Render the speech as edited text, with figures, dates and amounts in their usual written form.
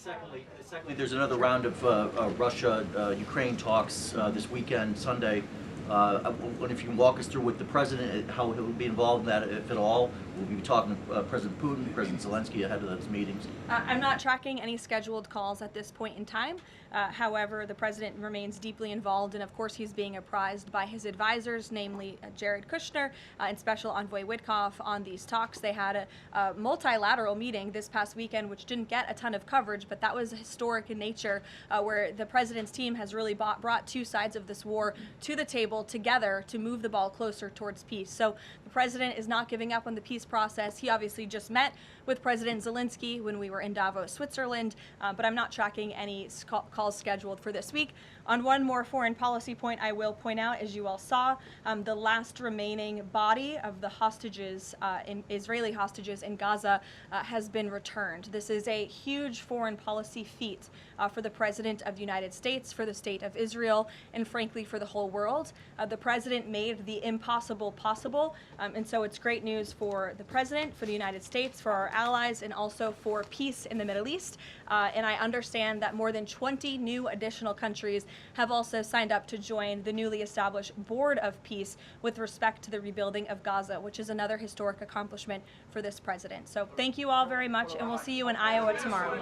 Secondly, there's another round of Russia-Ukraine talks this weekend, Sunday. I wonder if you can walk us through with the president, how he'll be involved in that, if at all. We'll be talking to President Putin, President Zelensky ahead of those meetings. I'm not tracking any scheduled calls at this point in time. However, the president remains deeply involved, and of course he's being apprised by his advisors, namely Jared Kushner and Special Envoy Witkoff, on these talks. They had a multilateral meeting this past weekend, which didn't get a ton of coverage, but that was historic in nature, where the president's team has really brought two sides of this war to the table together to move the ball closer towards peace. So the president is not giving up on the peace process. He obviously just met with President Zelensky when we were in Davos, Switzerland, but I'm not tracking any calls scheduled for this week. On one more foreign policy point, I will point out, as you all saw, the last remaining body of the hostages, Israeli hostages in Gaza, has been returned. This is a huge foreign policy feat for the President of the United States, for the State of Israel, and frankly for the whole world. The President made the impossible possible, and so it's great news for the President, for the United States, for our allies, and also for peace in the Middle East. And I understand that more than 20 new additional countries have also signed up to join the newly established Board of Peace with respect to the rebuilding of Gaza, which is another historic accomplishment for this president. So thank you all very much, and we'll see you in Iowa tomorrow.